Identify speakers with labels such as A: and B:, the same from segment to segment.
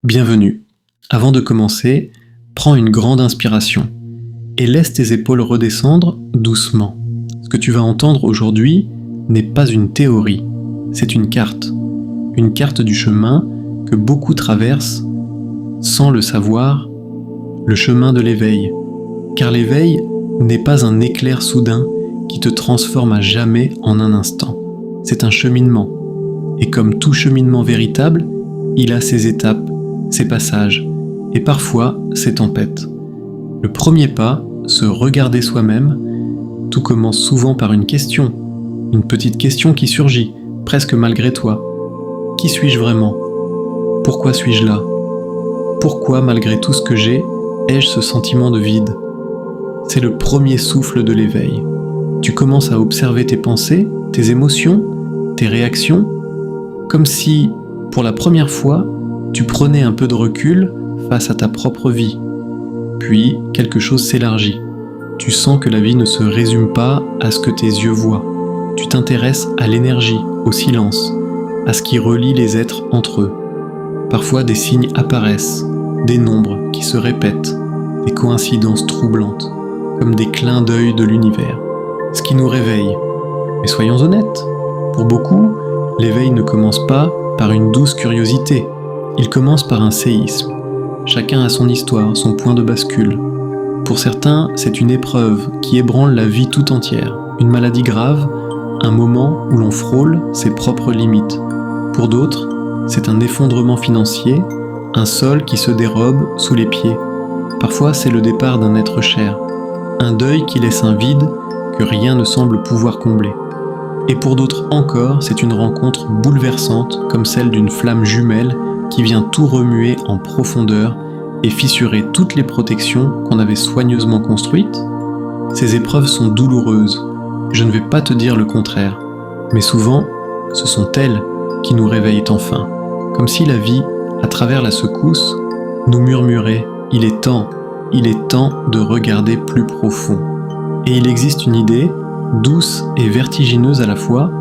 A: Bienvenue. Avant de commencer, prends une grande inspiration et laisse tes épaules redescendre doucement. Ce que tu vas entendre aujourd'hui n'est pas une théorie, c'est une carte du chemin que beaucoup traversent sans le savoir, le chemin de l'éveil. Car l'éveil n'est pas un éclair soudain qui te transforme à jamais en un instant. C'est un cheminement. Et comme tout cheminement véritable, il a ses étapes, ses passages, et parfois ses tempêtes. Le premier pas, se regarder soi-même, tout commence souvent par une question, une petite question qui surgit, presque malgré toi. Qui suis-je vraiment ? Pourquoi suis-je là ? Pourquoi, malgré tout ce que j'ai, ai-je ce sentiment de vide ? C'est le premier souffle de l'éveil. Tu commences à observer tes pensées, tes émotions, tes réactions, comme si, pour la première fois, tu prenais un peu de recul face à ta propre vie. Puis, quelque chose s'élargit. Tu sens que la vie ne se résume pas à ce que tes yeux voient. Tu t'intéresses à l'énergie, au silence, à ce qui relie les êtres entre eux. Parfois, des signes apparaissent, des nombres qui se répètent, des coïncidences troublantes, comme des clins d'œil de l'univers. Ce qui nous réveille. Mais soyons honnêtes, pour beaucoup, l'éveil ne commence pas par une douce curiosité. Il commence par un séisme. Chacun a son histoire, son point de bascule. Pour certains, c'est une épreuve qui ébranle la vie tout entière. Une maladie grave, un moment où l'on frôle ses propres limites. Pour d'autres, c'est un effondrement financier, un sol qui se dérobe sous les pieds. Parfois, c'est le départ d'un être cher. Un deuil qui laisse un vide que rien ne semble pouvoir combler. Et pour d'autres encore, c'est une rencontre bouleversante comme celle d'une flamme jumelle qui vient tout remuer en profondeur et fissurer toutes les protections qu'on avait soigneusement construites. Ces épreuves sont douloureuses, je ne vais pas te dire le contraire, mais souvent, ce sont elles qui nous réveillent enfin, comme si la vie, à travers la secousse, nous murmurait « il est temps de regarder plus profond ». Et il existe une idée, douce et vertigineuse à la fois,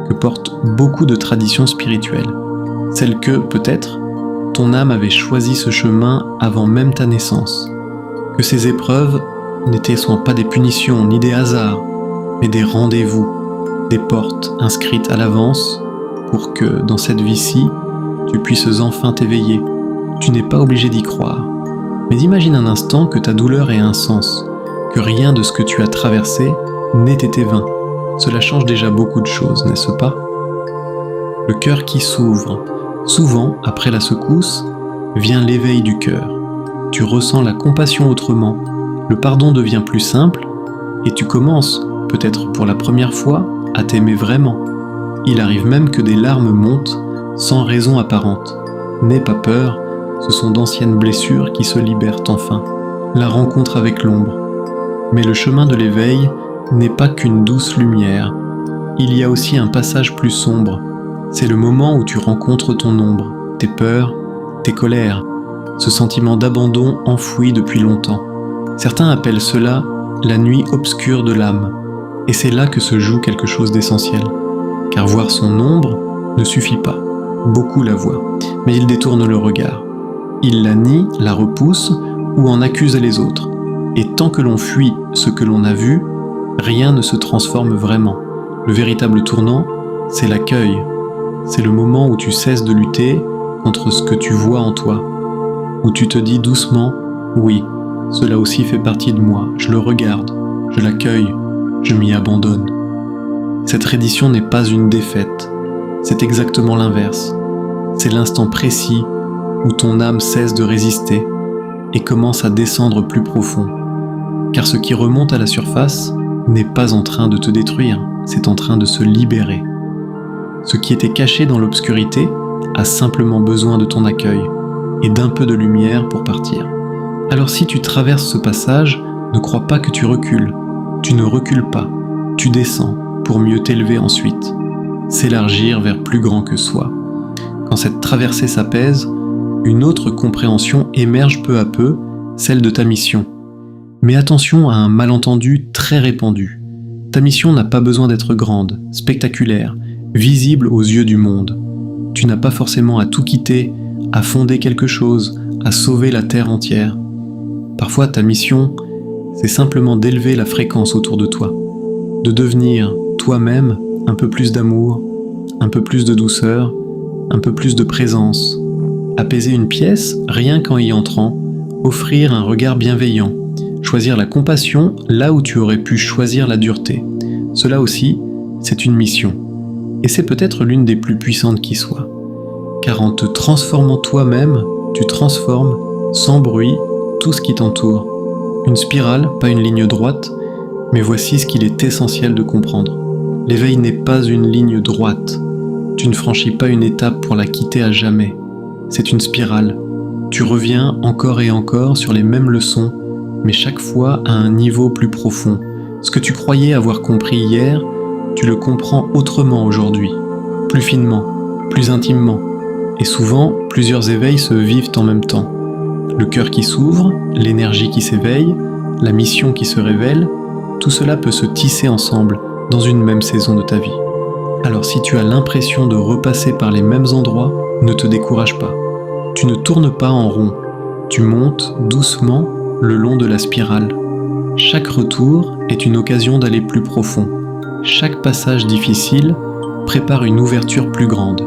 A: que portent beaucoup de traditions spirituelles. Celle que, peut-être, ton âme avait choisi ce chemin avant même ta naissance. Que ces épreuves n'étaient soit pas des punitions ni des hasards, mais des rendez-vous, des portes inscrites à l'avance pour que, dans cette vie-ci, tu puisses enfin t'éveiller. Tu n'es pas obligé d'y croire. Mais imagine un instant que ta douleur ait un sens, que rien de ce que tu as traversé n'ait été vain. Cela change déjà beaucoup de choses, n'est-ce pas ? Le cœur qui s'ouvre. Souvent, après la secousse, vient l'éveil du cœur. Tu ressens la compassion autrement, le pardon devient plus simple, et tu commences, peut-être pour la première fois, à t'aimer vraiment. Il arrive même que des larmes montent, sans raison apparente. N'aie pas peur, ce sont d'anciennes blessures qui se libèrent enfin. La rencontre avec l'ombre. Mais le chemin de l'éveil n'est pas qu'une douce lumière. Il y a aussi un passage plus sombre. C'est le moment où tu rencontres ton ombre, tes peurs, tes colères, ce sentiment d'abandon enfoui depuis longtemps. Certains appellent cela la nuit obscure de l'âme. Et c'est là que se joue quelque chose d'essentiel. Car voir son ombre ne suffit pas. Beaucoup la voient, mais ils détournent le regard. Ils la nient, la repoussent ou en accusent les autres. Et tant que l'on fuit ce que l'on a vu, rien ne se transforme vraiment. Le véritable tournant, c'est l'accueil. C'est le moment où tu cesses de lutter contre ce que tu vois en toi, où tu te dis doucement « oui, cela aussi fait partie de moi, je le regarde, je l'accueille, je m'y abandonne ». Cette reddition n'est pas une défaite, c'est exactement l'inverse. C'est l'instant précis où ton âme cesse de résister et commence à descendre plus profond. Car ce qui remonte à la surface n'est pas en train de te détruire, c'est en train de se libérer. Ce qui était caché dans l'obscurité a simplement besoin de ton accueil et d'un peu de lumière pour partir. Alors si tu traverses ce passage, ne crois pas que tu recules. Tu ne recules pas, tu descends pour mieux t'élever ensuite. S'élargir vers plus grand que soi. Quand cette traversée s'apaise, une autre compréhension émerge peu à peu, celle de ta mission. Mais attention à un malentendu très répandu. Ta mission n'a pas besoin d'être grande, spectaculaire, visible aux yeux du monde. Tu n'as pas forcément à tout quitter, à fonder quelque chose, à sauver la terre entière. Parfois, ta mission, c'est simplement d'élever la fréquence autour de toi, de devenir toi-même un peu plus d'amour, un peu plus de douceur, un peu plus de présence, apaiser une pièce rien qu'en y entrant, offrir un regard bienveillant, choisir la compassion là où tu aurais pu choisir la dureté. Cela aussi, c'est une mission. Et c'est peut-être l'une des plus puissantes qui soit. Car en te transformant toi-même, tu transformes, sans bruit, tout ce qui t'entoure. Une spirale, pas une ligne droite, mais voici ce qu'il est essentiel de comprendre. L'éveil n'est pas une ligne droite. Tu ne franchis pas une étape pour la quitter à jamais. C'est une spirale. Tu reviens encore et encore sur les mêmes leçons, mais chaque fois à un niveau plus profond. Ce que tu croyais avoir compris hier, tu le comprends autrement aujourd'hui, plus finement, plus intimement. Et souvent, plusieurs éveils se vivent en même temps. Le cœur qui s'ouvre, l'énergie qui s'éveille, la mission qui se révèle, tout cela peut se tisser ensemble dans une même saison de ta vie. Alors si tu as l'impression de repasser par les mêmes endroits, ne te décourage pas. Tu ne tournes pas en rond, tu montes doucement le long de la spirale. Chaque retour est une occasion d'aller plus profond. Chaque passage difficile prépare une ouverture plus grande.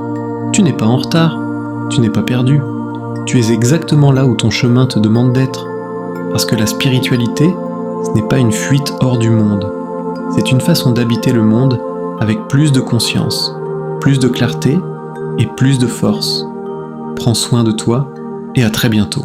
A: Tu n'es pas en retard, tu n'es pas perdu. Tu es exactement là où ton chemin te demande d'être. Parce que la spiritualité, ce n'est pas une fuite hors du monde. C'est une façon d'habiter le monde avec plus de conscience, plus de clarté et plus de force. Prends soin de toi et à très bientôt.